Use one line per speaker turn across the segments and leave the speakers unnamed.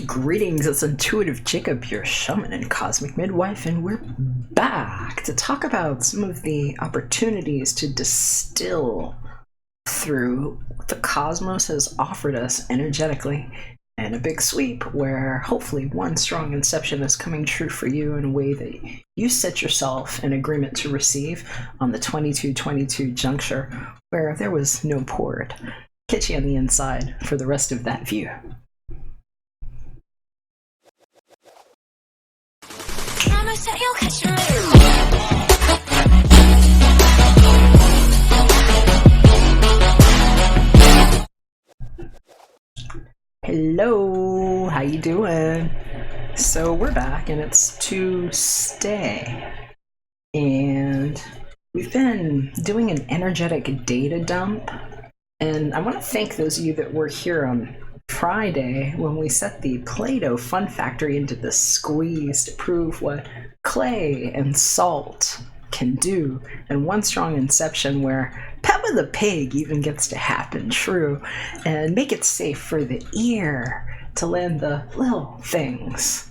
Greetings, it's Intuitive Jacob, your shaman and cosmic midwife, and we're back to talk about some of the opportunities to distill through what the cosmos has offered us energetically in a big sweep where hopefully one strong inception is coming true for you in a way that you set yourself in agreement to receive on the 2222 juncture where there was no port. Catch you on the inside for the rest of that view. Hello, how you doing? So we're back and it's ToStay, and we've been doing an energetic data dump, and I want to thank those of you that were here on Friday when we set the Play-Doh Fun Factory into the squeeze to prove what clay and salt can do, and one strong inception where Peppa the Pig even gets to happen true, and make it safe for the ear to land the little things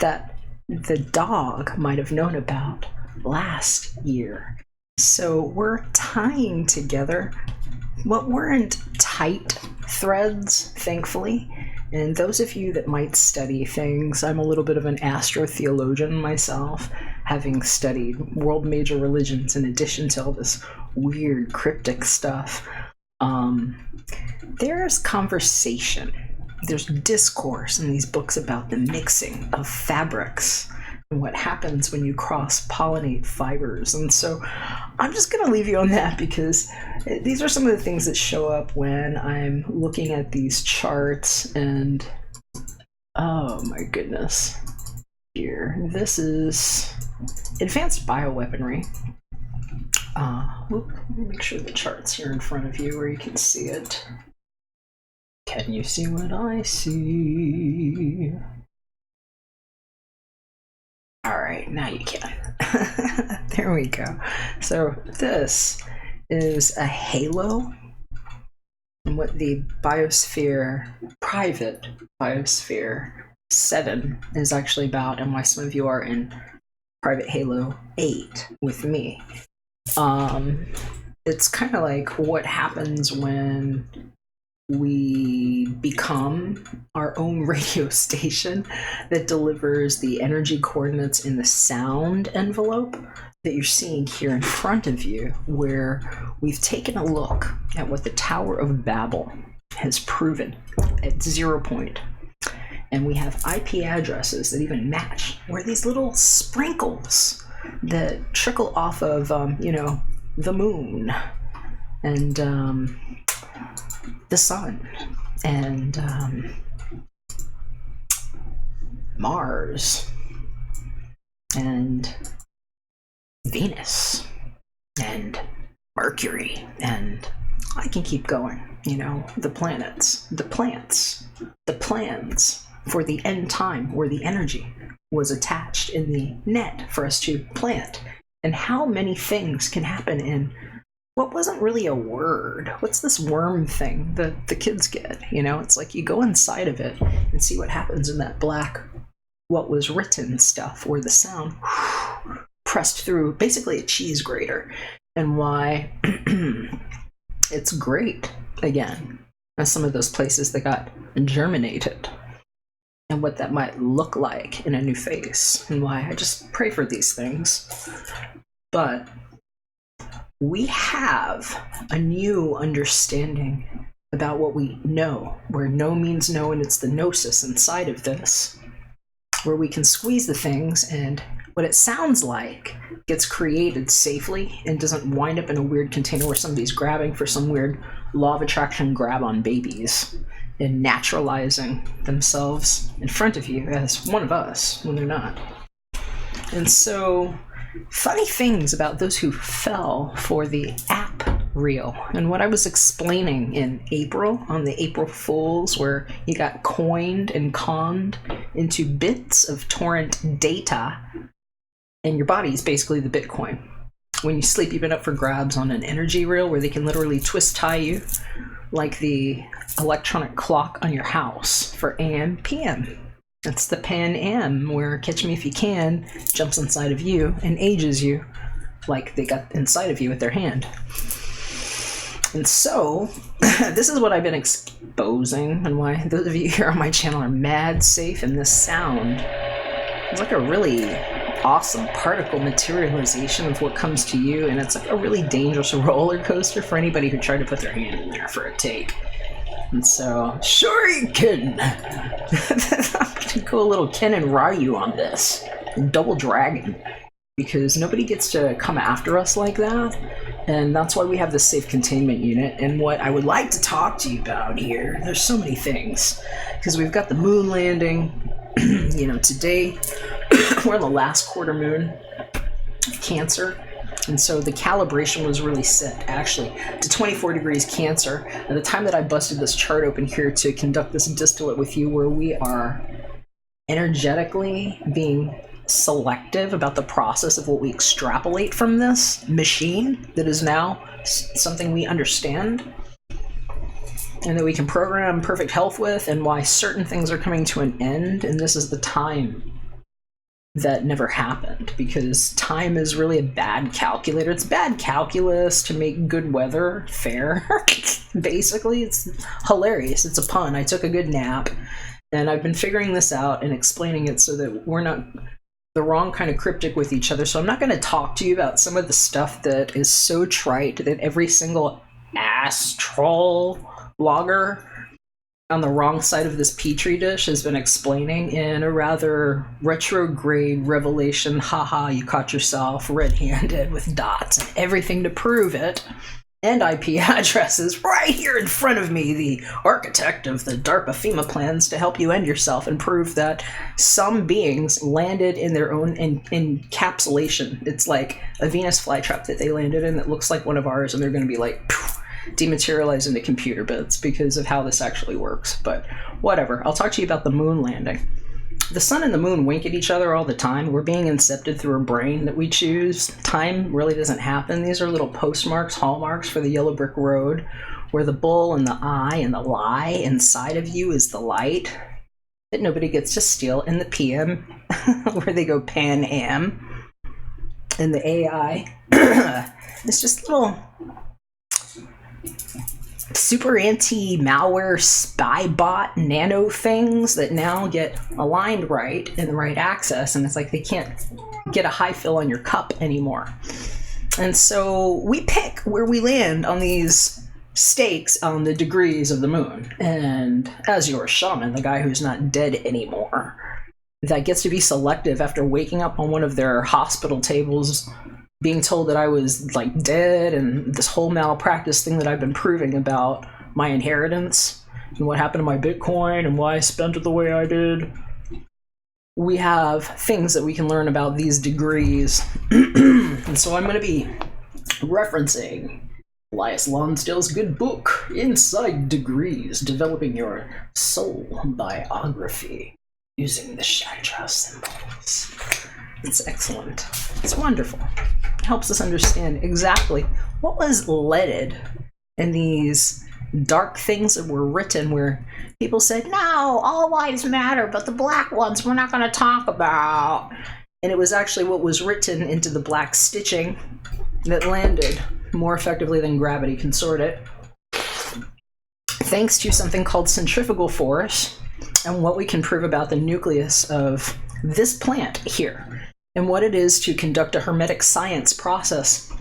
that the dog might have known about last year. So we're tying together what weren't tight threads, thankfully. And those of you that might study things, I'm a little bit of an astrotheologian myself, having studied world major religions in addition to all this weird cryptic stuff. There's conversation, there's discourse in these books about the mixing of fabrics and what happens when you cross-pollinate fibers. And so I'm just going to leave you on that because these are some of the things that show up when I'm looking at these charts. And oh my goodness, here, this is advanced bioweaponry. Let me make sure the chart's here in front of you where you can see it. Can you see what I see? All right, now you can. There we go. So this is a halo, and what the biosphere, private biosphere 7 is actually about, and why some of you are in private halo 8 with me. It's kind of like what happens when we become our own radio station that delivers the energy coordinates in the sound envelope that you're seeing here in front of you, where we've taken a look at what the Tower of Babel has proven at 0 point. And we have IP addresses that even match, where these little sprinkles that trickle off of, the moon and the sun and Mars and Venus and Mercury, and I can keep going, the planets, the plants, the plans for the end time where the energy was attached in the net for us to plant, and how many things can happen in what wasn't really a word. What's this worm thing that the kids get? It's like you go inside of it and see what happens in that black, what was written stuff, or the sound pressed through basically a cheese grater, and why it's great again as some of those places that got germinated, and what that might look like in a new face, and why I just pray for these things. But we have a new understanding about what we know, where no means no, and it's the gnosis inside of this, where we can squeeze the things and what it sounds like gets created safely and doesn't wind up in a weird container where somebody's grabbing for some weird law of attraction grab on babies and naturalizing themselves in front of you as one of us when they're not. And so, funny things about those who fell for the app reel, and what I was explaining in April on the April Fools, where you got coined and conned into bits of torrent data, and your body is basically the Bitcoin. When you sleep, you've been up for grabs on an energy reel where they can literally twist tie you like the electronic clock on your house for AM, PM. It's the Pan-Am, where Catch Me If You Can jumps inside of you and ages you like they got inside of you with their hand. And so, this is what I've been exposing, and why those of you here on my channel are mad safe. And this sound is like a really awesome particle materialization of what comes to you, and it's like a really dangerous roller coaster for anybody who tried to put their hand in there for a take. And so, sure you can. I'm gonna go a little Ken and Ryu on this, double dragon, because nobody gets to come after us like that, and that's why we have this safe containment unit. And what I would like to talk to you about here, there's so many things, because we've got the moon landing. You know, today we're in the last quarter moon, Cancer, and so the calibration was really set actually to 24 degrees Cancer at the time that I busted this chart open here to conduct this distillate with you, where we are energetically being selective about the process of what we extrapolate from this machine that is now something we understand and that we can program perfect health with, and why certain things are coming to an end. And this is the time that never happened, because time is really a bad calculator. It's bad calculus to make good weather fair. Basically, it's hilarious. It's a pun. I took a good nap, and I've been figuring this out and explaining it so that we're not the wrong kind of cryptic with each other. So I'm not going to talk to you about some of the stuff that is so trite that every single astrologer on the wrong side of this petri dish has been explaining in a rather retrograde revelation. Haha, you caught yourself red-handed with dots and everything to prove it, and IP addresses right here in front of me, the architect of the DARPA FEMA plans to help you end yourself and prove that some beings landed in their own encapsulation. It's like a Venus flytrap that they landed in that looks like one of ours, and they're going to be like dematerialized into computer bits because of how this actually works. But whatever, I'll talk to you about the moon landing. The sun and the moon wink at each other all the time. We're being incepted through a brain that we choose. Time really doesn't happen. These are little postmarks, hallmarks for the yellow brick road, where the bull and the eye and the lie inside of you is the light that nobody gets to steal. In the PM, where they go Pan-Am, and the AI, it's just little super anti-malware spy bot nano things that now get aligned right in the right access, and it's like they can't get a high fill on your cup anymore. And so we pick where we land on these stakes on the degrees of the moon, and as your shaman, the guy who's not dead anymore, that gets to be selective after waking up on one of their hospital tables being told that I was like dead, and this whole malpractice thing that I've been proving about my inheritance and what happened to my Bitcoin and why I spent it the way I did. We have things that we can learn about these degrees. And so I'm going to be referencing Elias Lonsdale's good book, Inside Degrees, Developing Your Soul Biography Using the Chandra Symbols. It's excellent. It's wonderful. It helps us understand exactly what was leaded in these dark things that were written, where people said, no, all lives matter, but the black ones we're not going to talk about. And it was actually what was written into the black stitching that landed more effectively than gravity can sort it, thanks to something called centrifugal force, and what we can prove about the nucleus of this plant here, and what it is to conduct a hermetic science process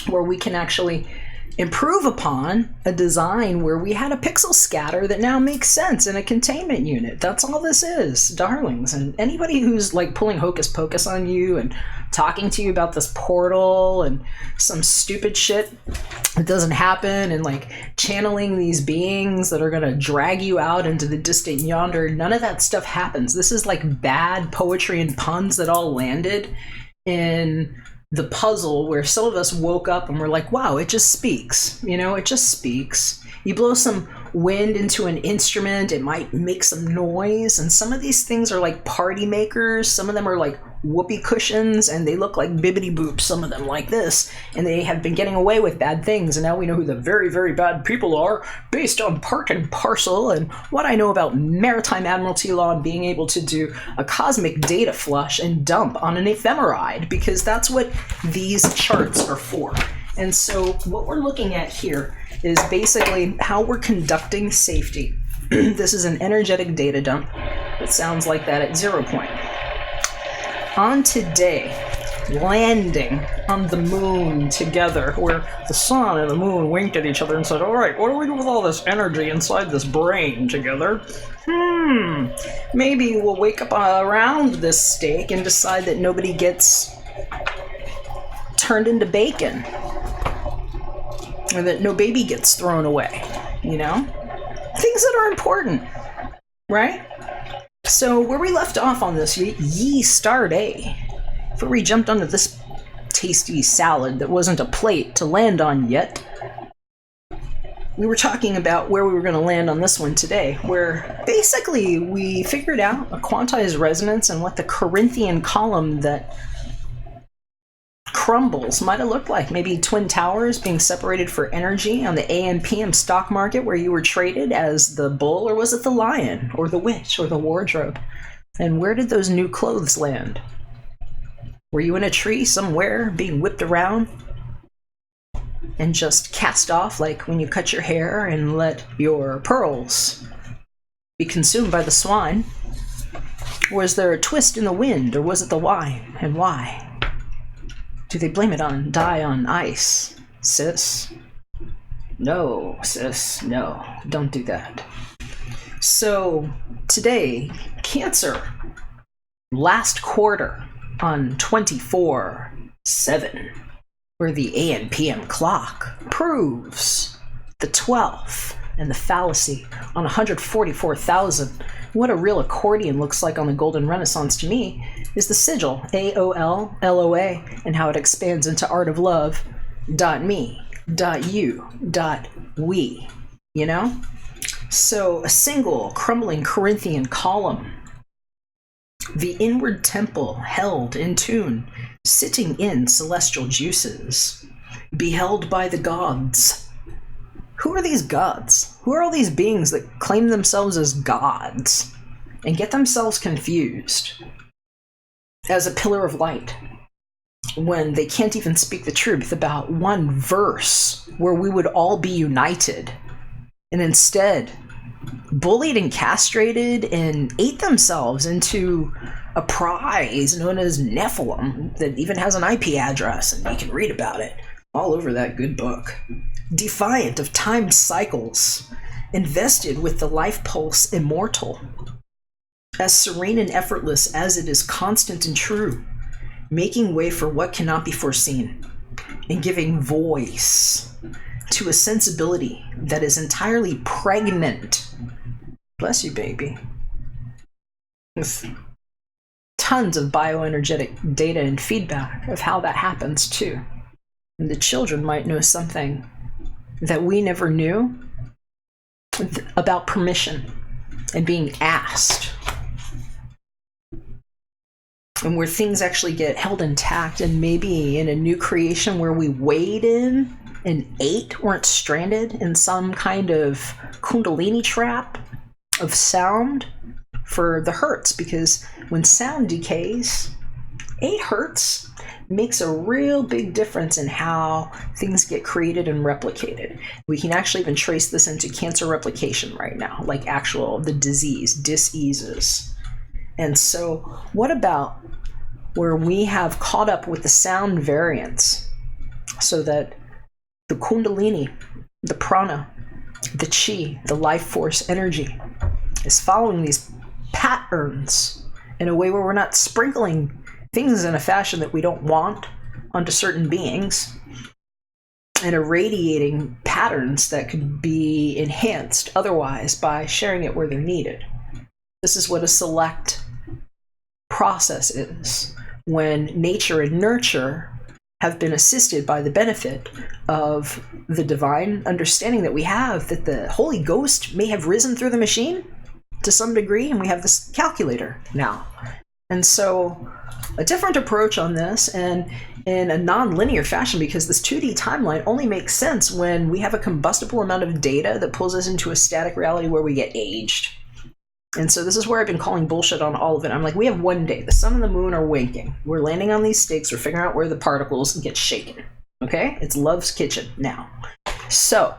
where we can actually improve upon a design where we had a pixel scatter that now makes sense in a containment unit. That's all this is, darlings. And anybody who's like pulling hocus pocus on you and talking to you about this portal and some stupid shit that doesn't happen, and like channeling these beings that are going to drag you out into the distant yonder, none of that stuff happens. This is like bad poetry and puns that all landed in the puzzle, where some of us woke up and were like, wow, it just speaks, you know, it just speaks. You blow some wind into an instrument, it might make some noise, and some of these things are like party makers, some of them are like whoopee cushions, and they look like bibbity boops, some of them like this, and they have been getting away with bad things, and now we know who the very, very bad people are based on part and parcel and what I know about maritime admiralty law and being able to do a cosmic data flush and dump on an ephemeride, because that's what these charts are for. And so what we're looking at here is basically how we're conducting safety. This is an energetic data dump. It sounds like that at 0 point. On today, landing on the moon together, where the sun and the moon winked at each other and said, all right, what do we do with all this energy inside this brain together? Maybe we'll wake up around this steak and decide that nobody gets turned into bacon, or that no baby gets thrown away, you know? Things that are important, right? So where we left off on this yesterday, before we jumped onto this tasty salad that wasn't a plate to land on yet, we were talking about where we were going to land on this one today, where basically we figured out a quantized resonance and what the Corinthian column that crumbles might have looked like. Maybe twin towers being separated for energy on the ANPM stock market, where you were traded as the bull, or was it the lion or the witch or the wardrobe? And where did those new clothes land? Were you in a tree somewhere being whipped around and just cast off like when you cut your hair and let your pearls be consumed by the swine? Was there a twist in the wind, or was it the wine, and why? Do they blame it on die on ice, sis? No, sis, no, don't do that. So today, Cancer, last quarter on 24/7, where the ANPM clock proves the 12th and the fallacy on 144,000. What a real accordion looks like on the Golden Renaissance to me is the sigil, AOLLOA, and how it expands into art of love, .me, .you, .we, you know? So a single crumbling Corinthian column, the inward temple held in tune, sitting in celestial juices, beheld by the gods. Who are these gods? Who are all these beings that claim themselves as gods and get themselves confused as a pillar of light when they can't even speak the truth about one verse where we would all be united, and instead bullied and castrated and ate themselves into a prize known as Nephilim that even has an IP address, and you can read about it all over that good book. Defiant of time cycles, invested with the life pulse immortal, as serene and effortless as it is constant and true, making way for what cannot be foreseen, and giving voice to a sensibility that is entirely pregnant. Bless you, baby. With tons of bioenergetic data and feedback of how that happens too. And the children might know something that we never knew about permission and being asked, and where things actually get held intact, and maybe in a new creation where we weighed in and ate, weren't stranded in some kind of kundalini trap of sound for the hertz, because when sound decays, 8 hertz makes a real big difference in how things get created and replicated. We can actually even trace this into cancer replication right now, like the disease, diseases. And so what about where we have caught up with the sound variants so that the kundalini, the prana, the chi, the life force energy is following these patterns in a way where we're not sprinkling things in a fashion that we don't want onto certain beings, and irradiating patterns that could be enhanced otherwise by sharing it where they're needed. This is what a select process is, when nature and nurture have been assisted by the benefit of the divine understanding that we have that the Holy Ghost may have risen through the machine to some degree, and we have this calculator now. And so a different approach on this, and in a non-linear fashion, because this 2D timeline only makes sense when we have a combustible amount of data that pulls us into a static reality where we get aged. And so this is where I've been calling bullshit on all of it. I'm like, we have one day. The sun and the moon are winking. We're landing on these stakes. We're figuring out where the particles get shaken. Okay? It's Love's Kitchen now. So,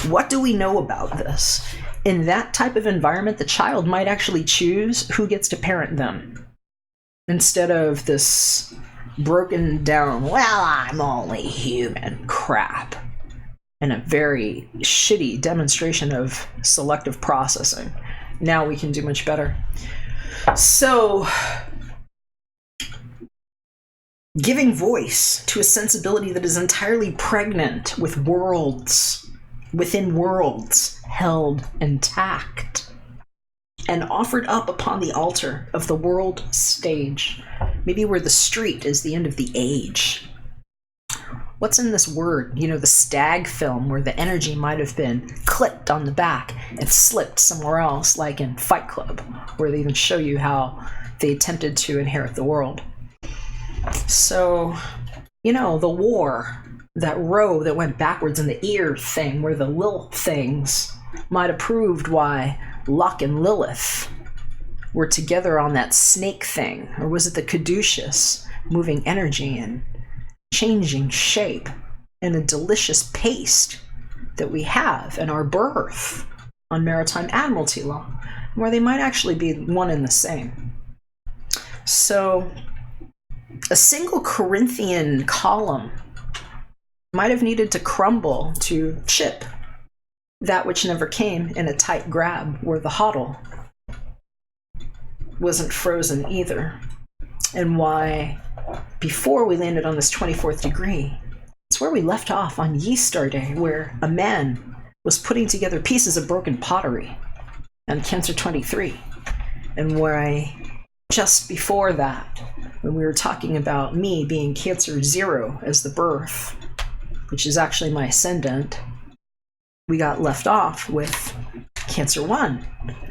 what do we know about this? In that type of environment, the child might actually choose who gets to parent them, instead of this broken down, well, I'm only human crap, and a very shitty demonstration of selective processing. Now we can do much better. So, giving voice to a sensibility that is entirely pregnant with worlds, within worlds, held intact, and offered up upon the altar of the world stage, maybe where the street is the end of the age. What's in this word? You know, the stag film where the energy might have been clipped on the back and slipped somewhere else, like in Fight Club, where they even show you how they attempted to inherit the world. So, you know, the war, that row that went backwards in the ear thing, where the Lil things might have proved why Luck and Lilith were together on that snake thing, or was it the caduceus moving energy and changing shape in a delicious paste that we have in our birth on maritime admiralty law, where they might actually be one and the same. So a single Corinthian column might have needed to crumble to chip that which never came in a tight grab, where the hodl wasn't frozen either. And why, before we landed on this 24th degree, it's where we left off on Yeast Star Day, where a man was putting together pieces of broken pottery on Cancer 23. And where just before that, when we were talking about me being Cancer 0 as the birth, which is actually my ascendant, we got left off with Cancer 1,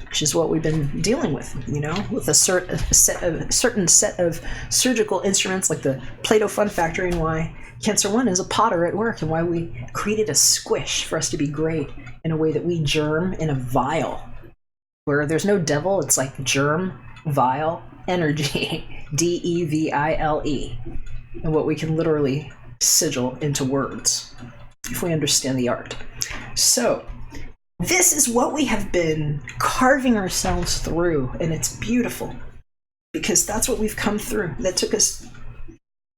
which is what we've been dealing with, you know, with a certain set of surgical instruments like the Play-Doh Fun Factory, and why Cancer 1 is a potter at work, and why we created a squish for us to be great in a way that we germ in a vial, where there's no devil, it's like germ, vial, energy, D-E-V-I-L-E, and what we can literally sigil into words, if we understand the art. So, this is what we have been carving ourselves through, and it's beautiful, because that's what we've come through. That took us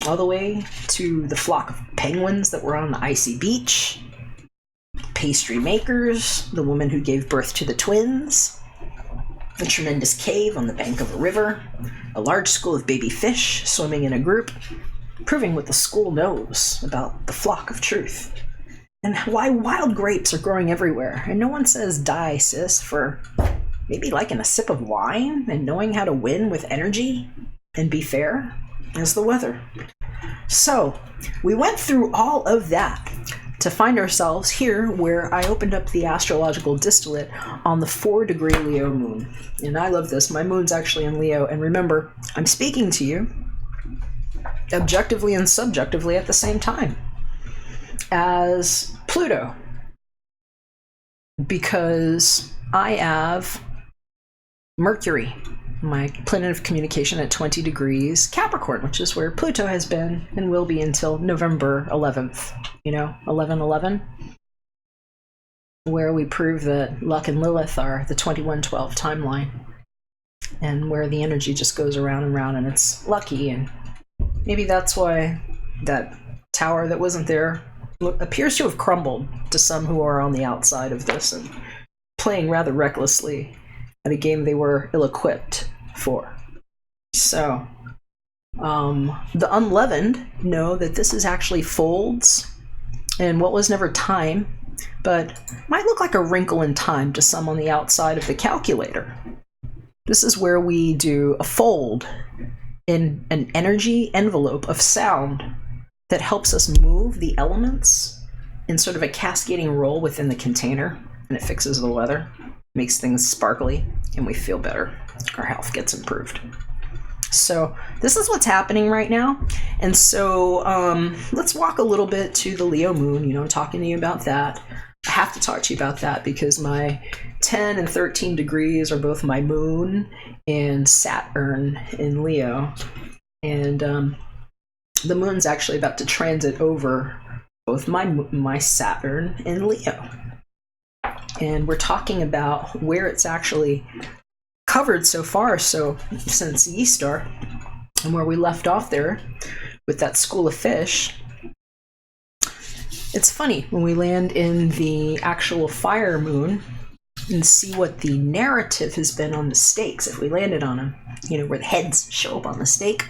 all the way to the flock of penguins that were on the icy beach, pastry makers, the woman who gave birth to the twins, the tremendous cave on the bank of a river, a large school of baby fish swimming in a group, proving what the school knows about the flock of truth, and why wild grapes are growing everywhere. And no one says die, sis, for maybe liking a sip of wine and knowing how to win with energy and be fair as the weather. So we went through all of that to find ourselves here, where I opened up the astrological distillate on the 4-degree Leo moon. And I love this. My moon's actually in Leo. And remember, I'm speaking to you objectively and subjectively at the same time as Pluto, because I have Mercury, my planet of communication, at 20 degrees Capricorn, which is where Pluto has been and will be until November 11th, you know, 11/11, where we prove that Luck and Lilith are the 2112 timeline, and where the energy just goes around and around, and it's lucky. And maybe that's why that tower that wasn't there appears to have crumbled to some who are on the outside of this and playing rather recklessly at a game they were ill-equipped for. So, the unleavened know that this is actually folds and what was never time, but might look like a wrinkle in time to some on the outside of the calculator. This is where we do a fold in an energy envelope of sound that helps us move the elements in sort of a cascading roll within the container, and it fixes the weather, makes things sparkly, and we feel better. Our health gets improved. So this is what's happening right now. And so let's walk a little bit to the Leo moon. You know, I'm talking to you about that. I have to talk to you about that because my 10 and 13 degrees are both my moon and Saturn in Leo. And the moon's actually about to transit over both my Saturn and Leo. And we're talking about where it's actually covered so far, so since Easter, and where we left off there with that school of fish. It's funny when we land in the actual fire moon and see what the narrative has been on the stakes. If we landed on them, you know, where the heads show up on the stake,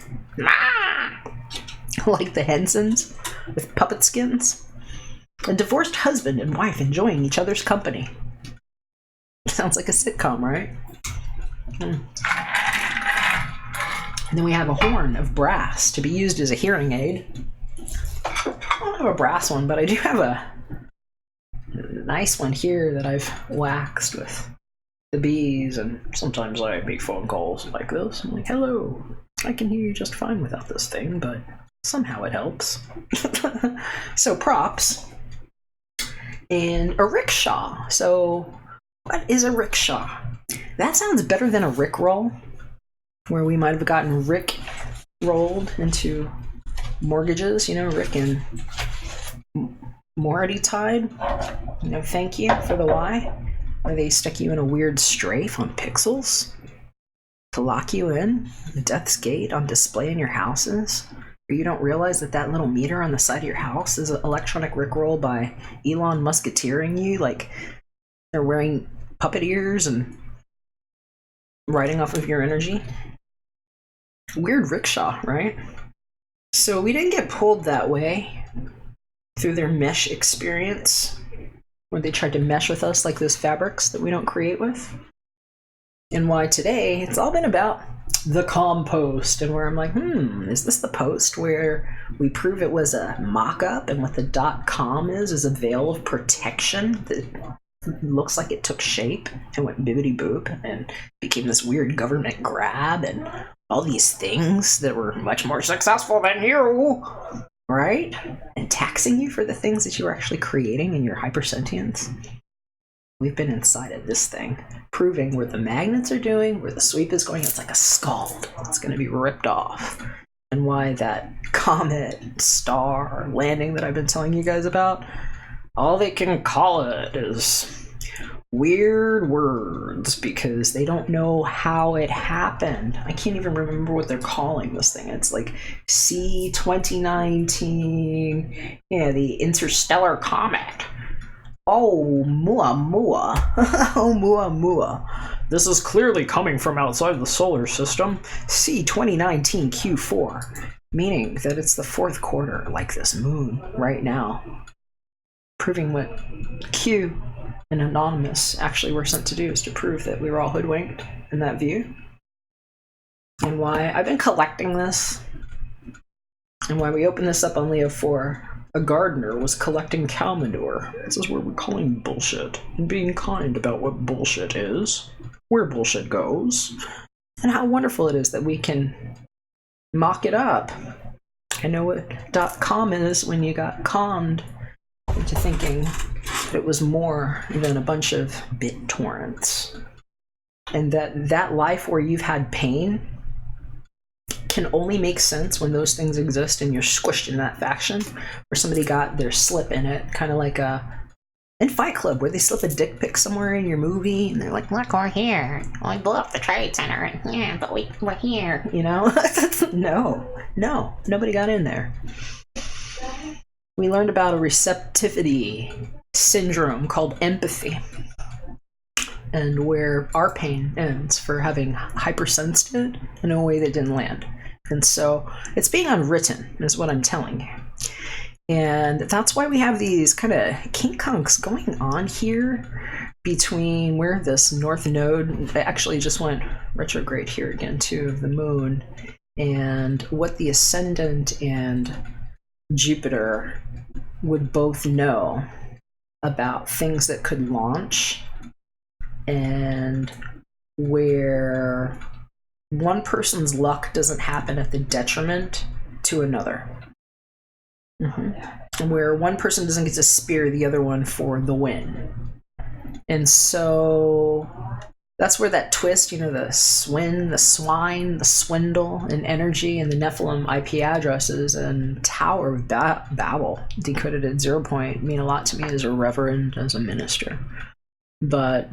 like the Hensons with puppet skins. A divorced husband and wife enjoying each other's company. Sounds like a sitcom, right? And then we have a horn of brass to be used as a hearing aid. I don't have a brass one, but I do have a nice one here that I've waxed with the bees, and sometimes I make phone calls like this. I'm like, hello, I can hear you just fine without this thing, but somehow it helps. So props. And a rickshaw. So what is a rickshaw? That sounds better than a rickroll, where we might have gotten Rick rolled into mortgages, you know, Rick and Morty tied. You know, thank you for the Y, where they stick you in a weird strafe on pixels to lock you in. Death's Gate on display in your houses. Or you don't realize that that little meter on the side of your house is an electronic rickroll by Elon Musketeering you, like they're wearing puppet ears and riding off of your energy. Weird rickshaw, right? So we didn't get pulled that way through their mesh experience, where they tried to mesh with us like those fabrics that we don't create with. And why today, it's all been about the calm post, and where I'm like, is this the post where we prove it was a mock-up, and what the .com is a veil of protection that looks like it took shape and went bibbity boop and became this weird government grab and all these things that were much more successful than you, right? And taxing you for the things that you were actually creating in your hypersentience. We've been inside of this thing, proving where the magnets are doing, where the sweep is going. It's like a scald. It's going to be ripped off. And why that comet, star, landing that I've been telling you guys about, all they can call it is weird words because they don't know how it happened. I can't even remember what they're calling this thing. It's like C-2019, yeah, the interstellar comet. Oh, Muamua. Oh, Muamua. This is clearly coming from outside the solar system. C-2019 Q4. Meaning that it's the fourth quarter, like this moon, right now. Proving what Q and Anonymous actually were sent to do, is to prove that we were all hoodwinked in that view. And why I've been collecting this. And why we opened this up on Leo 4. A gardener was collecting cow manure. This is where we're calling bullshit and being kind about what bullshit is, where bullshit goes, and how wonderful it is that we can mock it up. I know what .com is when you got conned into thinking that it was more than a bunch of bit torrents, and that life where you've had pain can only make sense when those things exist and you're squished in that faction where somebody got their slip in it, kind of like in Fight Club where they slip a dick pic somewhere in your movie and they're like, look, we're here, we blew up the Trade Center, and yeah, but we're here, you know. no, nobody got in there. We learned about a receptivity syndrome called empathy, and where our pain ends for having hypersensed it in a way that didn't land. And so it's being unwritten is what I'm telling you. And that's why we have these kind of kink-kunks going on here between where this north node actually just went retrograde here again too, of the moon, and what the ascendant and Jupiter would both know about things that could launch and where one person's luck doesn't happen at the detriment to another. And where one person doesn't get to spear the other one for the win. And so that's where that twist, the swine, the swindle in energy, and the Nephilim IP addresses and Tower of Babel decoded at 0 point mean a lot to me as a reverend, as a minister. But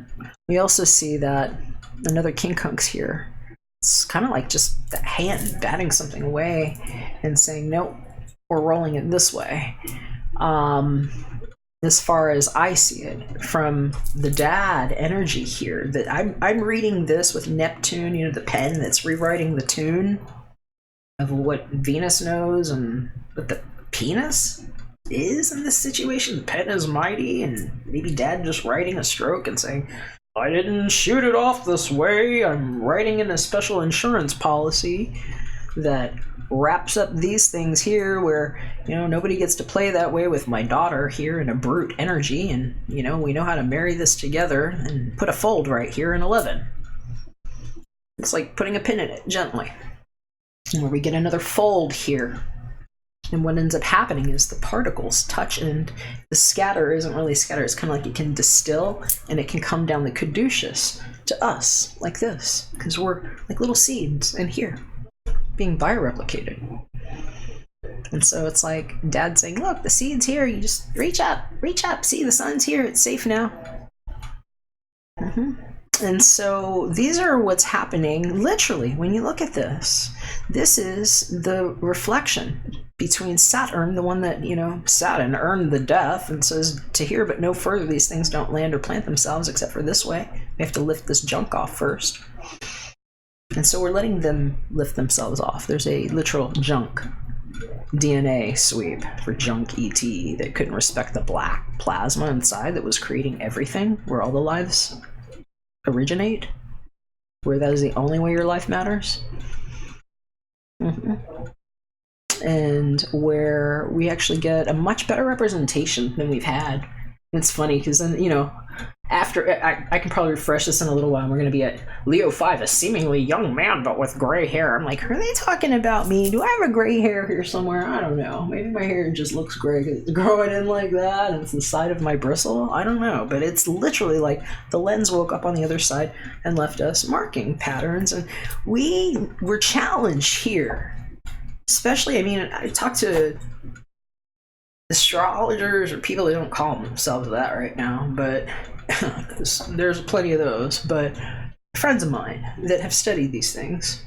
we also see that another quincunx here. It's kind of like just the hand batting something away and saying, nope, we're rolling it this way. As far as I see it, from the dad energy here, that I'm reading this with Neptune, the pen that's rewriting the tune of what Venus knows and what the penis is in this situation. The pen is mighty, and maybe dad just writing a stroke and saying, I didn't shoot it off this way. I'm writing in a special insurance policy that wraps up these things here where, nobody gets to play that way with my daughter here in a brute energy, and, we know how to marry this together and put a fold right here in 11. It's like putting a pin in it gently. And where we get another fold here. And what ends up happening is the particles touch, and the scatter isn't really scatter. It's kind of like it can distill, and it can come down the caduceus to us like this, because we're like little seeds in here being bioreplicated. And so it's like dad saying, look, the seed's here. You just reach up. See, the sun's here. It's safe now. And so these are what's happening literally when you look at this. This is the reflection between Saturn, the one that, Saturn earned the death and says to here but no further, these things don't land or plant themselves except for this way. We have to lift this junk off first. And so we're letting them lift themselves off. There's a literal junk DNA sweep for junk ET that couldn't respect the black plasma inside that was creating everything, where all the lives originate, where that is the only way your life matters. And where we actually get a much better representation than we've had. And it's funny because then, after I can probably refresh this in a little while. We're going to be at Leo 5, a seemingly young man but with gray hair. I'm like, are they talking about me? Do I have a gray hair here somewhere? I don't know. Maybe my hair just looks gray because it's growing in like that and it's the side of my bristle. I don't know. But it's literally like the lens woke up on the other side and left us marking patterns. And we were challenged here. Especially, I talked to astrologers or people that don't call themselves that right now, but there's plenty of those, but friends of mine that have studied these things,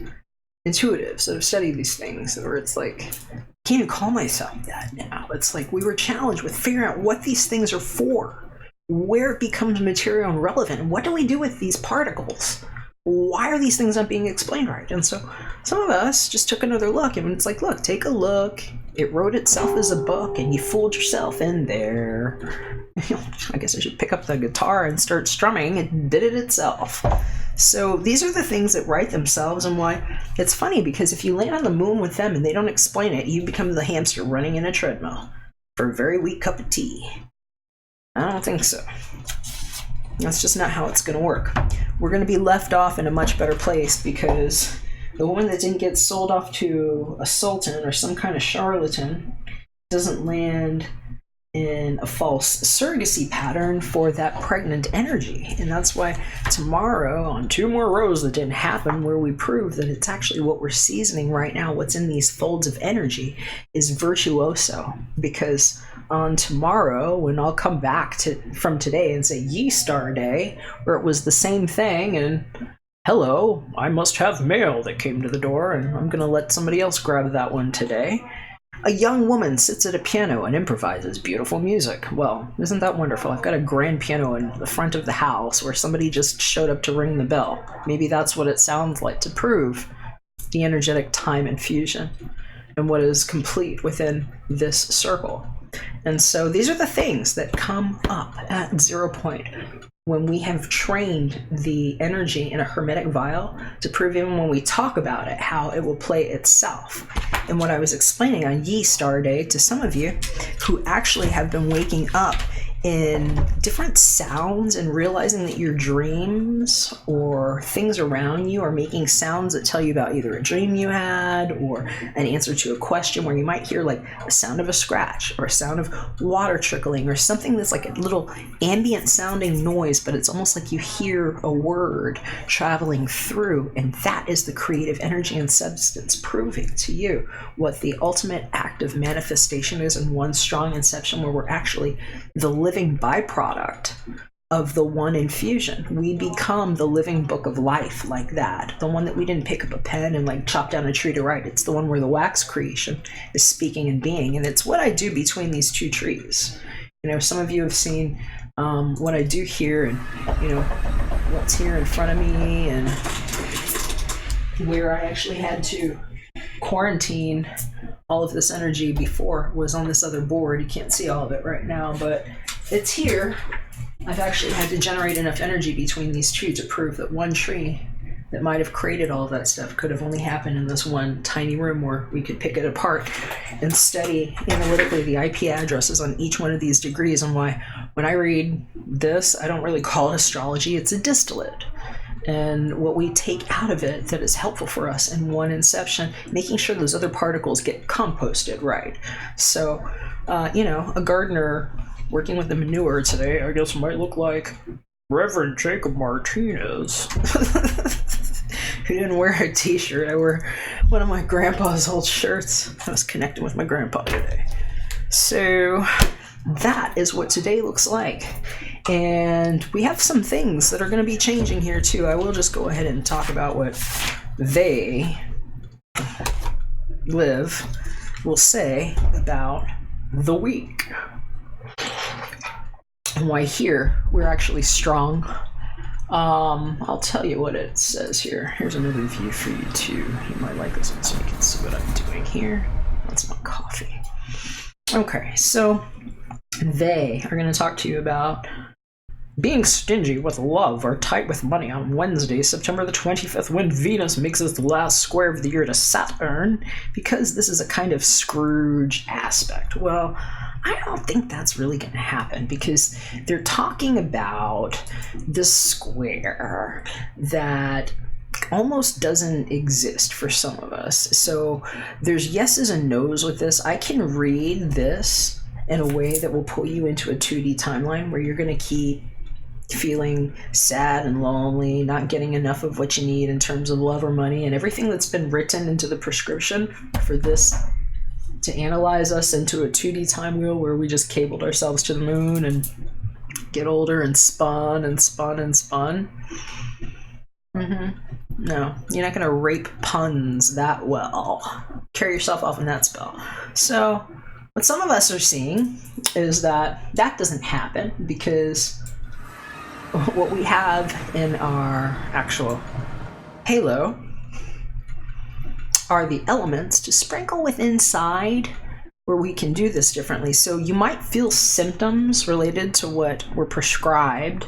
intuitives that have studied these things, where it's like, I can't even call myself that now. It's like we were challenged with figuring out what these things are for, where it becomes material and relevant, and what do we do with these particles? Why are these things not being explained right? And so some of us just took another look, and it's like, look, take a look. It wrote itself as a book, and you fooled yourself in there. I guess I should pick up the guitar and start strumming. It did it itself. So these are the things that write themselves, and why it's funny, because if you land on the moon with them and they don't explain it, you become the hamster running in a treadmill for a very weak cup of tea. I don't think so. That's just not how it's going to work. We're going to be left off in a much better place, because the woman that didn't get sold off to a sultan or some kind of charlatan doesn't land in a false surrogacy pattern for that pregnant energy. And that's why tomorrow, on 2 more rows that didn't happen, where we prove that it's actually what we're seasoning right now, what's in these folds of energy, is virtuoso. Because on tomorrow, when I'll come back from today and say Ye Star Day, where it was the same thing, and hello, I must have mail that came to the door, and I'm going to let somebody else grab that one today. A young woman sits at a piano and improvises beautiful music. Well, isn't that wonderful? I've got a grand piano in the front of the house where somebody just showed up to ring the bell. Maybe that's what it sounds like, to prove the energetic time infusion and what is complete within this circle. And so these are the things that come up at 0 point. when we have trained the energy in a hermetic vial to prove even when we talk about it, how it will play itself. And what I was explaining on Ye Star Day to some of you who actually have been waking up in different sounds and realizing that your dreams or things around you are making sounds that tell you about either a dream you had or an answer to a question, where you might hear like a sound of a scratch or a sound of water trickling or something that's like a little ambient sounding noise, but it's almost like you hear a word traveling through, and that is the creative energy and substance proving to you what the ultimate act of manifestation is in one strong inception, where we're actually the living byproduct of the one infusion. We become the living book of life, like that. The one that we didn't pick up a pen and like chop down a tree to write. It's the one where the wax creation is speaking and being. And it's what I do between these two trees. You know, some of you have seen what I do here, and you know what's here in front of me, and where I actually had to quarantine all of this energy before was on this other board. You can't see all of it right now, but it's here. I've actually had to generate enough energy between these two to prove that one tree that might have created all of that stuff could have only happened in this one tiny room where we could pick it apart and study analytically the IP addresses on each one of these degrees, and why when I read this, I don't really call it astrology, it's a distillate. And what we take out of it that is helpful for us in one inception, making sure those other particles get composted right. So, you know, a gardener working with the manure today, I guess, might look like Reverend Jacob Martinez. Who didn't wear a t-shirt. I wore one of my grandpa's old shirts. I was connecting with my grandpa today. So that is what today looks like. And we have some things that are going to be changing here too. I will just go ahead and talk about what they will say about the week. And why here we're actually strong. I'll tell you what it says here. Here's another view for you too. You might like this one so you can see what I'm doing here. That's my coffee. Okay, so they are going to talk to you about being stingy with love or tight with money on Wednesday, September the 25th, when Venus makes its last square of the year to Saturn, because this is a kind of Scrooge aspect. Well, I don't think that's really going to happen, because they're talking about this square that almost doesn't exist for some of us. So there's yeses and nos with this. I can read this in a way that will pull you into a 2D timeline where you're going to keep feeling sad and lonely, not getting enough of what you need in terms of love or money, and everything that's been written into the prescription for this to analyze us into a 2D time wheel where we just cabled ourselves to the moon and get older and spun and spun and spun. No, you're not going to rape puns that well. Carry yourself off in that spell. So what some of us are seeing is that doesn't happen, because what we have in our actual halo are the elements to sprinkle with inside where we can do this differently. So you might feel symptoms related to what were prescribed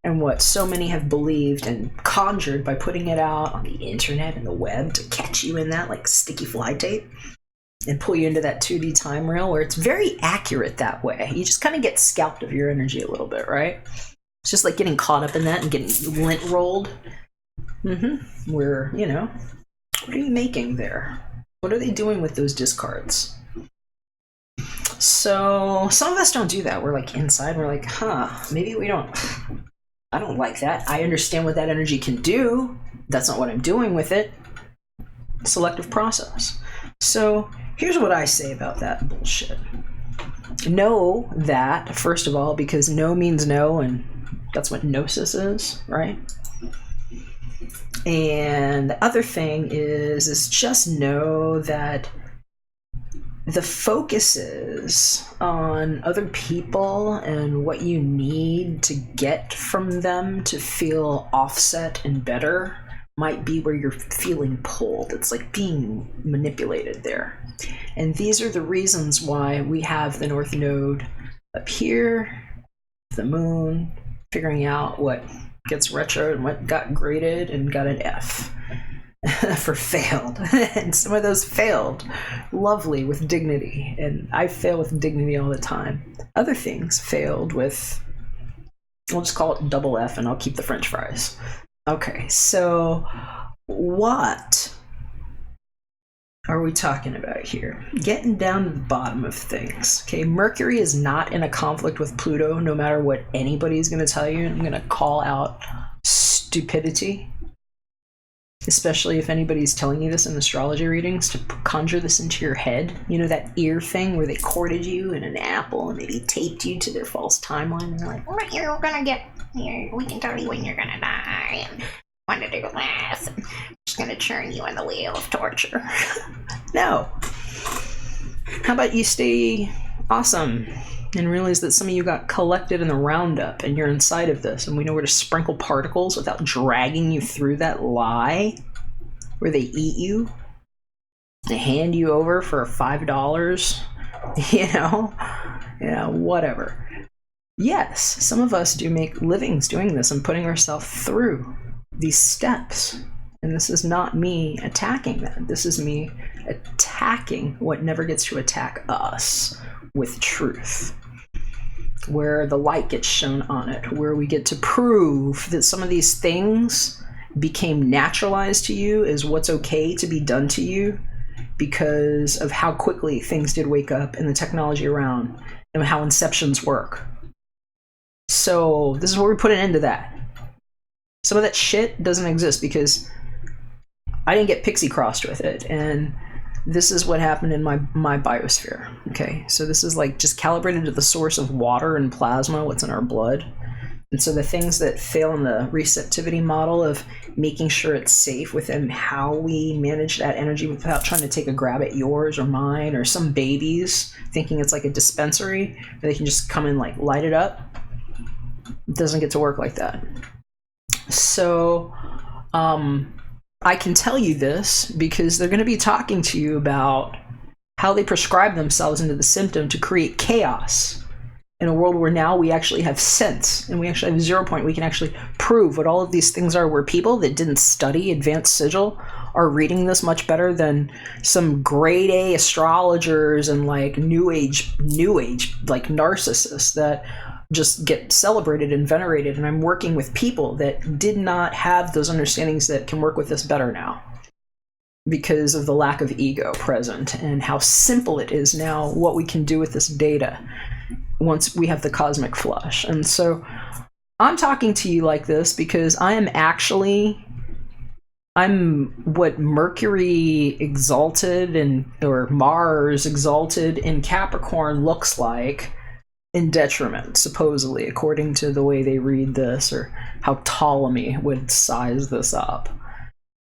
and what so many have believed and conjured by putting it out on the internet and the web to catch you in that like sticky fly tape and pull you into that 2D time reel where it's very accurate that way. You just kind of get scalped of your energy a little bit, right? It's just like getting caught up in that and getting lint rolled. Where, you know, what are you making there? What are they doing with those discards? So some of us don't do that. We're like inside, we're like, maybe we don't, I don't like that. I understand what that energy can do. That's not what I'm doing with it. Selective process. So here's what I say about that bullshit. Know that, first of all, because no means no, and that's what gnosis is, right? And the other thing is just know that the focus is on other people and what you need to get from them to feel offset and better might be where you're feeling pulled. It's like being manipulated there. And these are the reasons why we have the North Node up here, the moon, figuring out what gets retro and what got graded and got an F for failed. And some of those failed lovely with dignity, and I fail with dignity all the time. Other things failed with, we'll just call it double F, and I'll keep the French fries. Okay, so what are we talking about here? Getting down to the bottom of things. Okay, Mercury is not in a conflict with Pluto, no matter what anybody's going to tell you. I'm going to call out stupidity, especially if anybody's telling you this in astrology readings, to conjure this into your head. You know, that ear thing where they corded you in an apple and maybe taped you to their false timeline, and they're like, well, you're gonna get, we can tell you when you're gonna die, and want to do this, and just gonna churn you in the wheel of torture. No. How about you stay awesome and realize that some of you got collected in the roundup and you're inside of this, and we know where to sprinkle particles without dragging you through that lie where they eat you, they hand you over for $5, whatever. Yes, some of us do make livings doing this and putting ourselves through these steps, and this is not me attacking that. This is me attacking what never gets to attack us with truth, where the light gets shown on it, where we get to prove that some of these things became naturalized to you as what's okay to be done to you because of how quickly things did wake up and the technology around and how inceptions work. So this is where we put an end to that. Some of that shit doesn't exist because I didn't get pixie crossed with it, and this is what happened in my biosphere. Okay, so this is like just calibrated to the source of water and plasma, what's in our blood. And so the things that fail in the receptivity model of making sure it's safe within how we manage that energy without trying to take a grab at yours or mine or some babies thinking it's like a dispensary where they can just come and like light it up. It doesn't get to work like that. So I can tell you this because they're going to be talking to you about how they prescribe themselves into the symptom to create chaos in a world where now we actually have sense and we actually have 0 point. We can actually prove what all of these things are, where people that didn't study advanced sigil are reading this much better than some grade A astrologers and like new age like narcissists that just get celebrated and venerated. And I'm working with people that did not have those understandings that can work with this better now because of the lack of ego present and how simple it is now what we can do with this data once we have the cosmic flush. And so I'm talking to you like this because I'm what Mercury exalted or Mars exalted in Capricorn looks like in detriment, supposedly, according to the way they read this or how Ptolemy would size this up.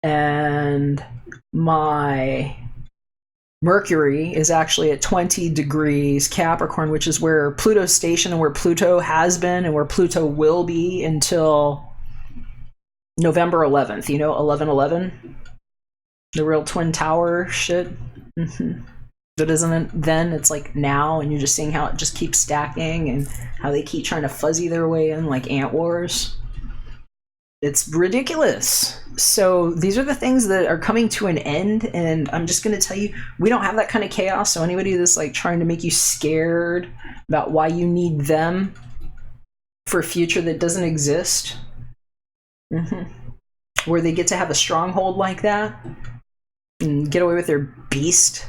And my Mercury is actually at 20 degrees Capricorn, which is where Pluto's stationed and where Pluto has been and where Pluto will be until November 11th. You know, 11/11? The real Twin Tower shit? Mm-hmm. But isn't it then? It's like now, and you're just seeing how it just keeps stacking and how they keep trying to fuzzy their way in like ant wars. It's ridiculous. So these are the things that are coming to an end, and I'm just going to tell you, we don't have that kind of chaos. So anybody that's like trying to make you scared about why you need them for a future that doesn't exist, where they get to have a stronghold like that and get away with their beast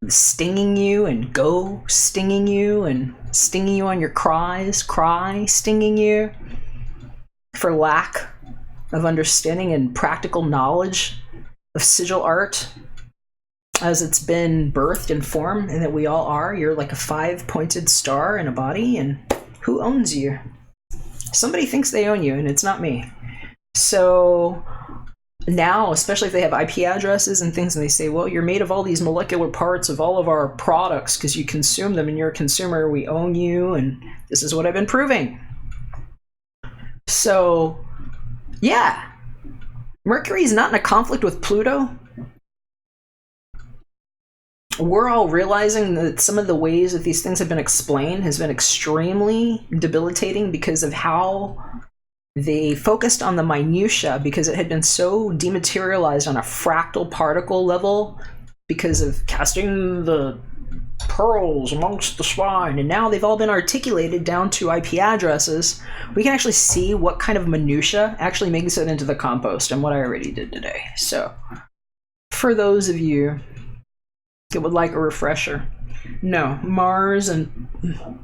stinging you and stinging you and stinging you on your stinging you for lack of understanding and practical knowledge of sigil art as it's been birthed and formed, and that we all are. You're like a 5-pointed star in a body, and who owns you? Somebody thinks they own you, and it's not me. So now, especially if they have IP addresses and things, and they say, well, you're made of all these molecular parts of all of our products because you consume them and you're a consumer, we own you, and this is what I've been proving. So, yeah, Mercury is not in a conflict with Pluto. we're all realizing that some of the ways that these things have been explained has been extremely debilitating because of how they focused on the minutia, because it had been so dematerialized on a fractal particle level because of casting the pearls amongst the swine, and now they've all been articulated down to IP addresses. We can actually see what kind of minutia actually makes it into the compost, and what I already did today. So for those of you that would like a refresher, no, Mars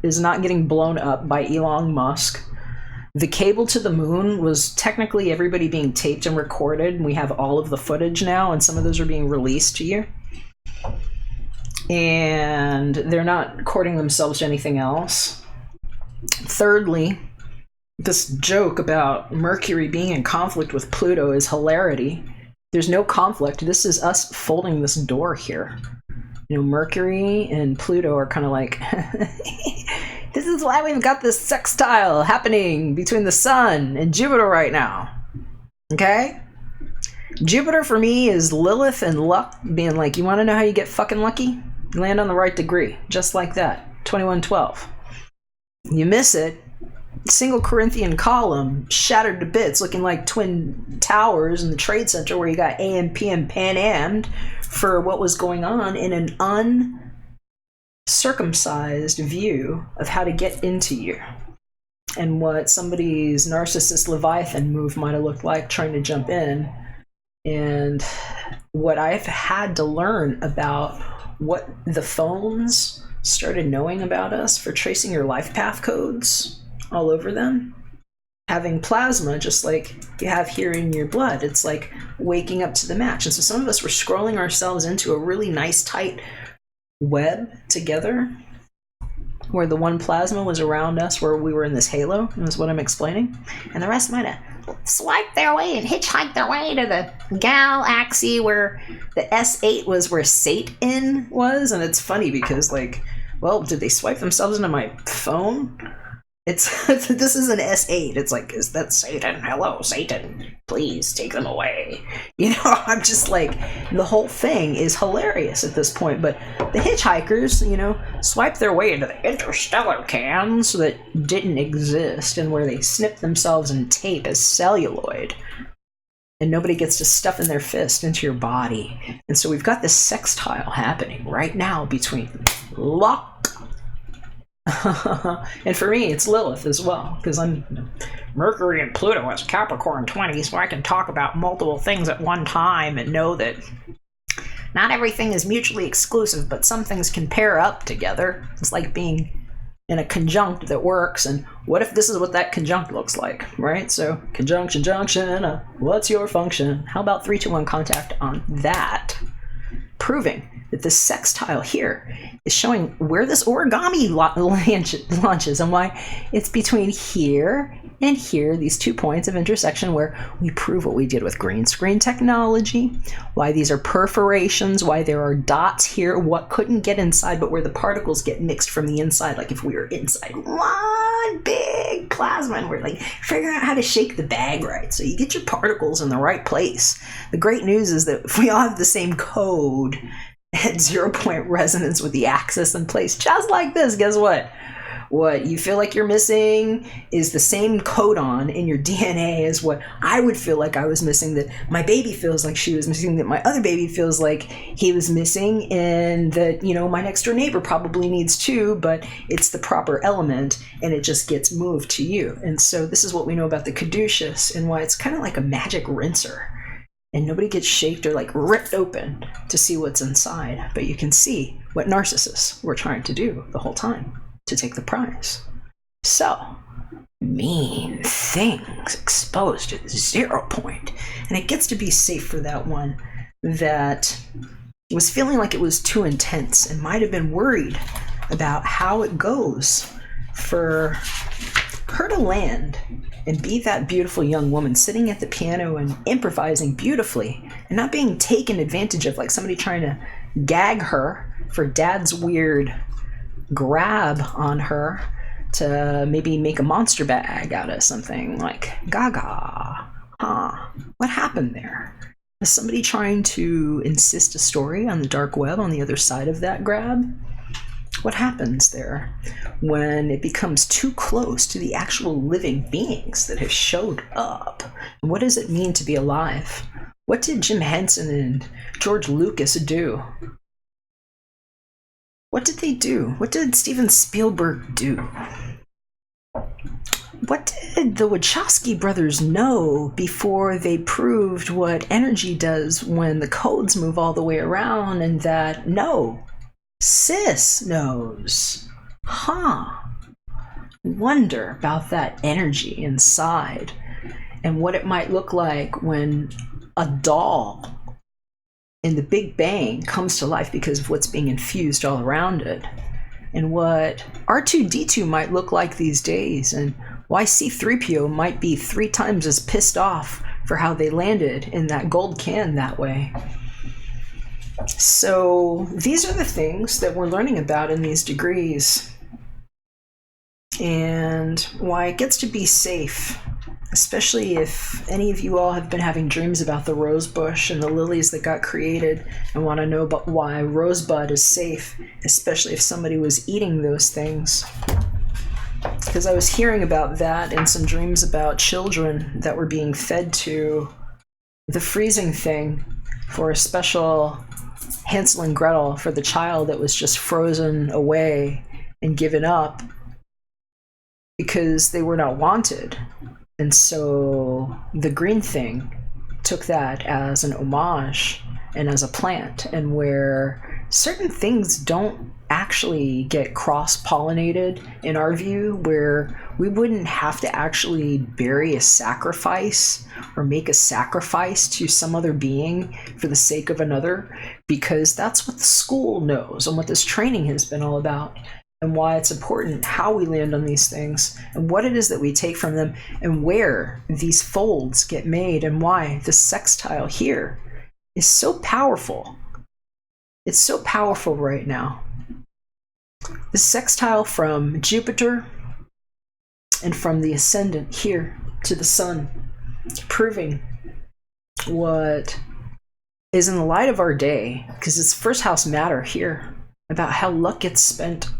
is not getting blown up by Elon Musk. The cable to the moon was technically everybody being taped and recorded, and we have all of the footage now, and some of those are being released to you. And they're not courting themselves to anything else. Thirdly, this joke about Mercury being in conflict with Pluto is hilarity. There's no conflict. This is us folding this door here. You know, Mercury and Pluto are kind of like, this is why we've got this sextile happening between the Sun and Jupiter right now. Okay? Jupiter for me is Lilith and luck, being like, you want to know how you get fucking lucky? Land on the right degree, just like that. 2112. You miss it, single Corinthian column shattered to bits, looking like twin towers in the Trade Center, where you got AMPM PANAMPM for what was going on in an uncircumcised view of how to get into you, and what somebody's narcissist Leviathan move might have looked like trying to jump in. And what I've had to learn about what the phones started knowing about us for tracing your life path codes all over them. Having plasma, just like you have here in your blood, it's like waking up to the match. And so some of us were scrolling ourselves into a really nice tight web together, where the one plasma was around us, where we were in this halo, is what I'm explaining. And the rest might have swiped their way and hitchhiked their way to the galaxy where the S8 was where Satan was. And it's funny because, like, well, did they swipe themselves into my phone? It's this is an S8. It's like, is that Satan? Hello, Satan. Please take them away. You know, I'm just like, the whole thing is hilarious at this point. But the hitchhikers, you know, swipe their way into the interstellar cans that didn't exist, and where they snip themselves in tape as celluloid. And nobody gets to stuff in their fist into your body. And so we've got this sextile happening right now between luck. And for me, it's Lilith as well, because I'm Mercury and Pluto as Capricorn 20, so I can talk about multiple things at one time and know that not everything is mutually exclusive, but some things can pair up together. It's like being in a conjunct that works, and what if this is what that conjunct looks like, right? So conjunction, junction, what's your function? How about 3, 2, 1 contact on that? Proving that this sextile here is showing where this origami launches and why it's between here and here, these 2 points of intersection, where we prove what we did with green screen technology, why these are perforations, why there are dots here, what couldn't get inside, but where the particles get mixed from the inside, like if we were inside one big plasma, and we're like figuring out how to shake the bag right so you get your particles in the right place. The great news is that if we all have the same code at 0 point resonance with the axis in place, just like this, guess what? What you feel like you're missing is the same codon in your DNA as what I would feel like I was missing, that my baby feels like she was missing, that my other baby feels like he was missing, and that, you know, my next door neighbor probably needs too, but it's the proper element and it just gets moved to you. And so this is what we know about the caduceus and why it's kind of like a magic rinser. And nobody gets shaped or like ripped open to see what's inside, but you can see what narcissists were trying to do the whole time to take the prize. So, mean things exposed at 0 point. And it gets to be safe for that one that was feeling like it was too intense and might have been worried about how it goes for her to land and be that beautiful young woman sitting at the piano and improvising beautifully and not being taken advantage of, like somebody trying to gag her for dad's weird grab on her to maybe make a monster bag out of something like Gaga. What happened there? Is somebody trying to insist a story on the dark web on the other side of that grab? What happens there when it becomes too close to the actual living beings that have showed up? And what does it mean to be alive? What did Jim Henson and George Lucas do? What did they do? What did Steven Spielberg do? What did the Wachowski brothers know before they proved what energy does when the codes move all the way around, and that, no, sis knows? Wonder about that energy inside and what it might look like when a doll in the Big Bang comes to life because of what's being infused all around it, and what R2-D2 might look like these days, and why C-3PO might be 3 times as pissed off for how they landed in that gold can that way. So these are the things that we're learning about in these degrees, and why it gets to be safe, especially if any of you all have been having dreams about the rose bush and the lilies that got created and want to know about why rosebud is safe, especially if somebody was eating those things. Because I was hearing about that in some dreams about children that were being fed to the freezing thing for a special Hansel and Gretel for the child that was just frozen away and given up because they were not wanted. And so the green thing took that as an homage and as a plant, and where certain things don't actually get cross-pollinated in our view, where we wouldn't have to actually bury a sacrifice or make a sacrifice to some other being for the sake of another, because that's what the school knows and what this training has been all about, and why it's important how we land on these things and what it is that we take from them and where these folds get made, and why the sextile here is so powerful. It's so powerful right now. The sextile from Jupiter and from the ascendant here to the sun, proving what is in the light of our day, because it's first house matter here, about how luck gets spent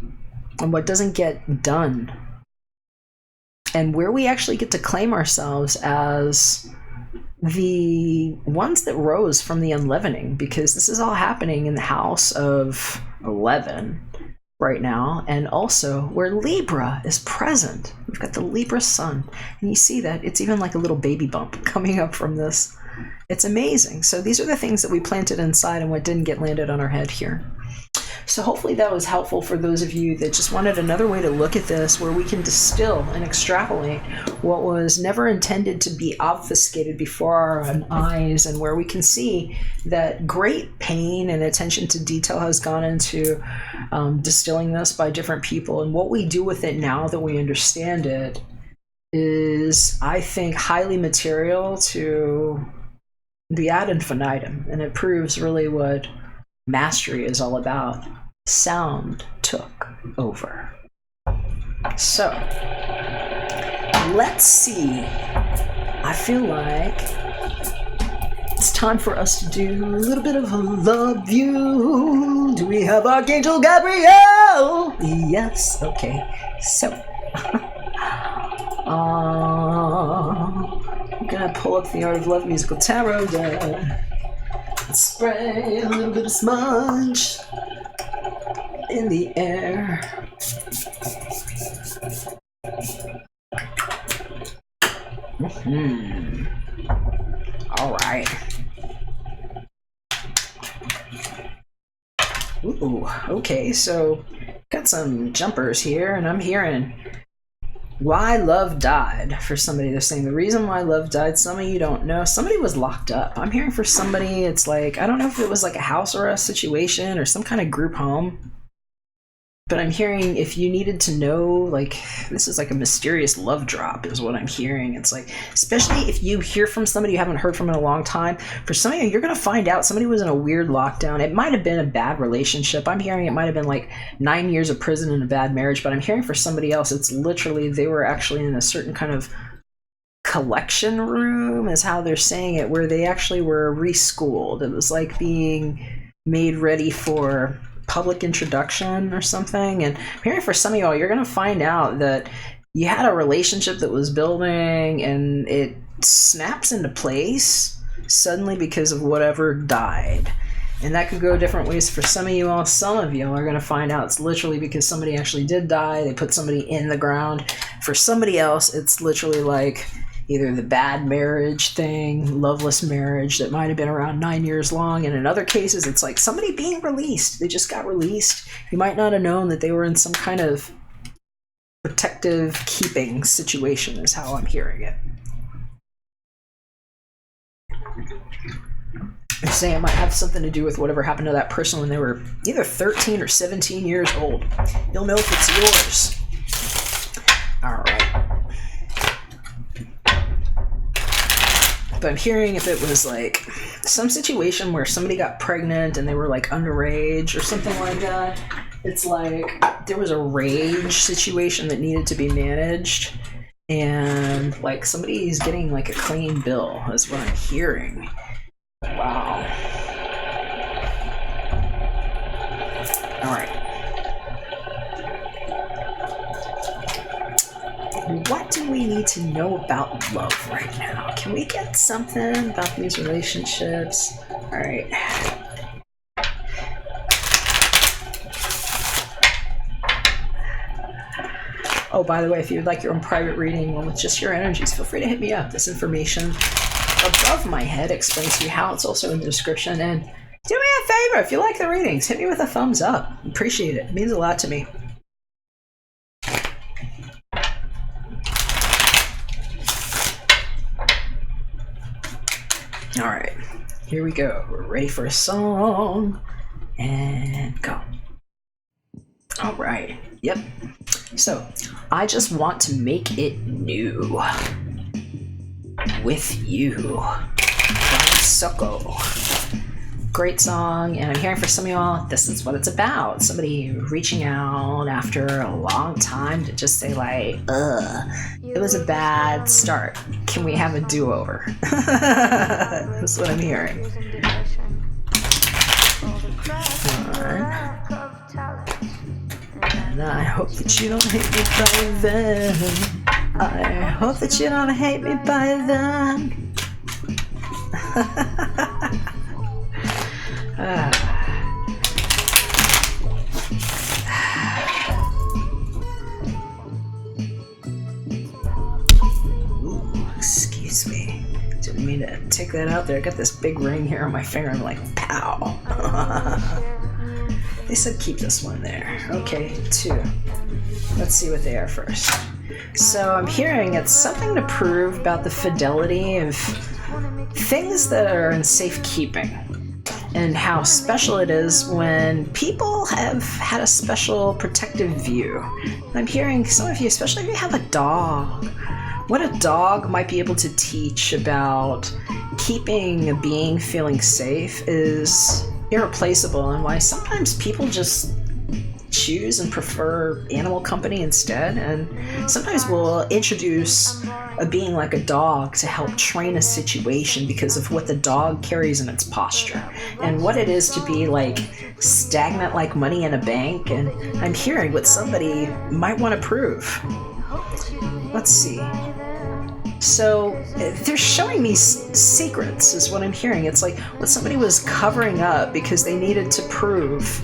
and what doesn't get done, and where we actually get to claim ourselves as the ones that rose from the unleavening, because this is all happening in the house of 11 right now, and also where Libra is present. We've got the Libra sun, and you see that it's even like a little baby bump coming up from this. It's amazing. So these are the things that we planted inside and what didn't get landed on our head here. So hopefully that was helpful for those of you that just wanted another way to look at this, where we can distill and extrapolate what was never intended to be obfuscated before our eyes, and where we can see that great pain and attention to detail has gone into distilling this by different people. And what we do with it now that we understand it is, I think, highly material to the ad infinitum, and it proves really what mastery is all about. Sound took over. So let's see. I feel like it's time for us to do a little bit of a love you. Do we have Archangel Gabriel? Yes. Okay. So I'm gonna pull up the Art of Love Musical Tarot deck. Spray a little bit of smudge in the air. All right. Ooh, okay, so got some jumpers here, and I'm hearing why love died for somebody. They're saying the reason why love died, some of you don't know, somebody was locked up. I'm hearing for somebody, it's like, I don't know if it was like a house arrest situation or some kind of group home, but I'm hearing if you needed to know, like, this is like a mysterious love drop is what I'm hearing. It's like, especially if you hear from somebody you haven't heard from in a long time, for some of you, you're going to find out somebody was in a weird lockdown. It might have been a bad relationship. I'm hearing it might have been like 9 years of prison and a bad marriage, but I'm hearing for somebody else, it's literally they were actually in a certain kind of collection room is how they're saying it, where they actually were reschooled. It was like being made ready for public introduction or something. And I'm hearing for some of y'all, you're going to find out that you had a relationship that was building and it snaps into place suddenly because of whatever died. And that could go different ways for some of you all. Some of you are going to find out it's literally because somebody actually did die. They put somebody in the ground. For somebody else, it's literally like either the bad marriage thing, loveless marriage that might have been around 9 years long. And in other cases, it's like somebody being released. They just got released. You might not have known that they were in some kind of protective keeping situation is how I'm hearing it. I say it might have something to do with whatever happened to that person when they were either 13 or 17 years old. You'll know if it's yours. All right. But I'm hearing if it was like some situation where somebody got pregnant and they were like underage or something like that. It's like there was a rage situation that needed to be managed. And like somebody's getting like a clean bill is what I'm hearing. Wow. All right. What do we need to know about love right now? Can we get something about these relationships? All right. Oh, by the way, if you'd like your own private reading with just your energies, feel free to hit me up. This information above my head explains to you how. It's also in the description. And do me a favor, if you like the readings, hit me with a thumbs up. Appreciate it. It means a lot to me. All right, here we go. We're ready for a song and go. All right. Yep. So I just want to make it new with you by Soko. Great song, and I'm hearing for some of y'all, this is what it's about. Somebody reaching out after a long time to just say like, it was a bad start. Can we have a do-over? That's what I'm hearing. And I hope that you don't hate me by then. I hope that you don't hate me by then. Ooh, excuse me. Didn't mean to take that out there. I got this big ring here on my finger. I'm like, pow. They said keep this one there. Okay, 2. Let's see what they are first. So I'm hearing it's something to prove about the fidelity of things that are in safekeeping and how special it is when people have had a special protective view. I'm hearing some of you, especially if you have a dog, what a dog might be able to teach about keeping a being feeling safe is irreplaceable, and why sometimes people just choose and prefer animal company instead. And sometimes we'll introduce a being like a dog to help train a situation because of what the dog carries in its posture and what it is to be like stagnant like money in a bank. And I'm hearing what somebody might want to prove. Let's see. So they're showing me secrets is what I'm hearing. It's like what somebody was covering up because they needed to prove.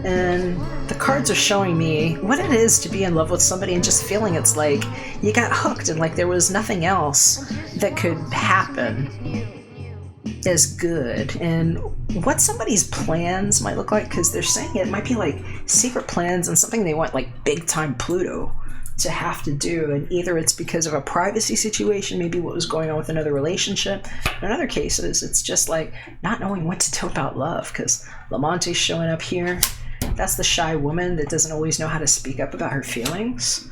And the cards are showing me what it is to be in love with somebody and just feeling it's like you got hooked and like there was nothing else that could happen as good. And what somebody's plans might look like, because they're saying it might be like secret plans and something they want like big time Pluto to have to do. And either it's because of a privacy situation, maybe what was going on with another relationship. In other cases, it's just like not knowing what to do about love, because Lamonte's showing up here. That's the shy woman that doesn't always know how to speak up about her feelings.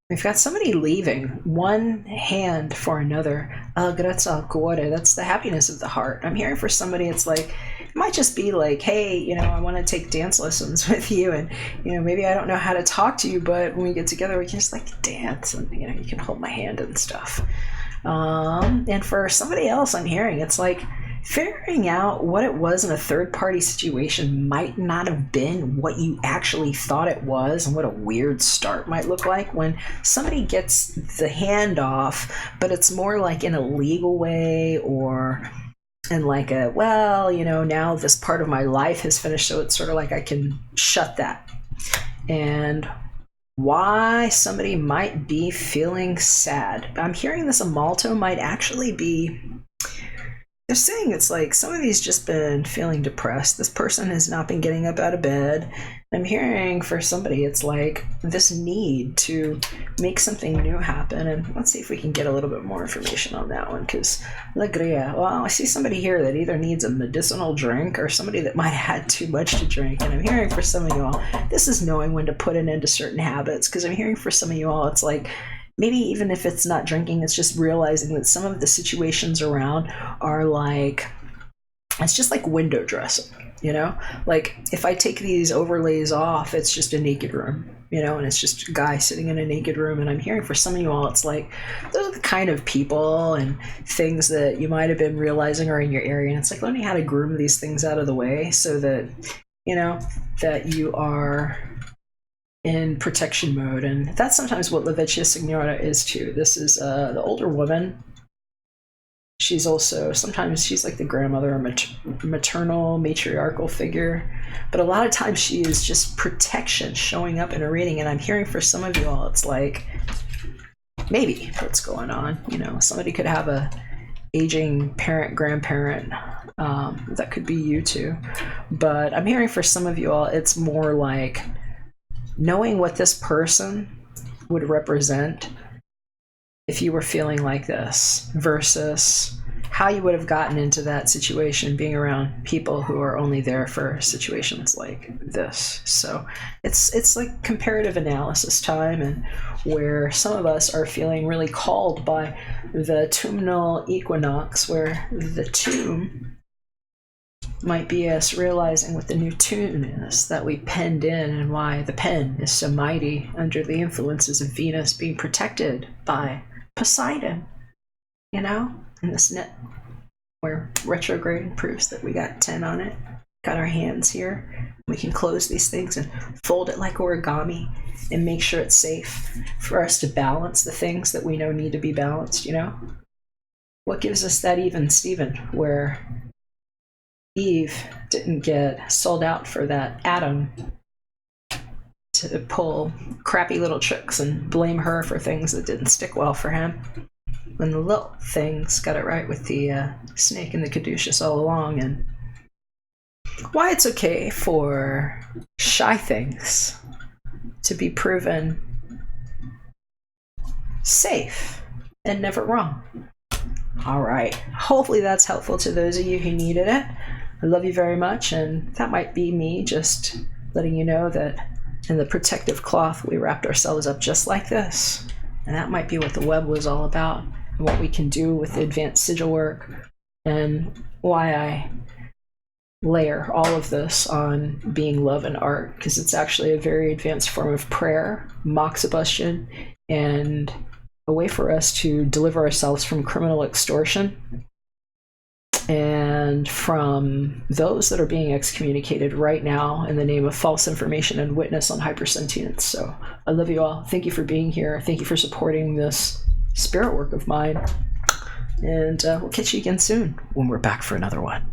We've got somebody leaving one hand for another. Grazie al cuore. That's the happiness of the heart. I'm hearing for somebody, it's like, it might just be like, hey, you know, I want to take dance lessons with you. And, you know, maybe I don't know how to talk to you, but when we get together, we can just like dance and, you know, you can hold my hand and stuff. And for somebody else, I'm hearing it's like figuring out what it was in a third party situation might not have been what you actually thought it was, and what a weird start might look like when somebody gets the handoff, but it's more like in a legal way, or in like a, well, you know, now this part of my life has finished, so it's sort of like I can shut that. And why somebody might be feeling sad. I'm hearing this Amalto might actually be, they're saying it's like somebody's just been feeling depressed. This person has not been getting up out of bed. I'm hearing for somebody it's like this need to make something new happen. And let's see if we can get a little bit more information on that one, because Legria, well, I see somebody here that either needs a medicinal drink or somebody that might have had too much to drink. And I'm hearing for some of you all, this is knowing when to put an end to certain habits, because I'm hearing for some of you all, it's like maybe even if it's not drinking, it's just realizing that some of the situations around are like, it's just like window dressing, you know? Like if I take these overlays off, it's just a naked room, you know, and it's just a guy sitting in a naked room. And I'm hearing for some of you all, it's like those are the kind of people and things that you might have been realizing are in your area. And it's like learning how to groom these things out of the way so that, you know, that you are in protection mode. And that's sometimes what La Vecchia Signora is too. This is the older woman. She's also, sometimes she's like the grandmother or maternal, matriarchal figure. But a lot of times she is just protection showing up in a reading. And I'm hearing for some of you all, it's like, maybe what's going on. You know, somebody could have a aging parent, grandparent. That could be you too. But I'm hearing for some of you all, it's more like knowing what this person would represent if you were feeling like this versus how you would have gotten into that situation being around people who are only there for situations like this. So it's like comparative analysis time, and where some of us are feeling really called by the autumnal equinox, where the tomb might be us realizing what the new tune is that we penned in, and why the pen is so mighty under the influences of Venus being protected by Poseidon, you know, in this net where retrograde proves that we got 10 on it. Got our hands here. We can close these things and fold it like origami and make sure it's safe for us to balance the things that we know need to be balanced, you know? What gives us that even Steven, where Eve didn't get sold out for that Adam to pull crappy little tricks and blame her for things that didn't stick well for him, when the little things got it right with the snake and the caduceus all along. And why it's okay for shy things to be proven safe and never wrong. All right, hopefully that's helpful to those of you who needed it. I love you very much, and that might be me just letting you know that in the protective cloth we wrapped ourselves up just like this, and that might be what the web was all about, and what we can do with the advanced sigil work, and why I layer all of this on being love and art, because it's actually a very advanced form of prayer, moxibustion, and a way for us to deliver ourselves from criminal extortion and from those that are being excommunicated right now in the name of false information and witness on hypersentience. So I love you all. Thank you for being here. Thank you for supporting this spirit work of mine. And we'll catch you again soon when we're back for another one.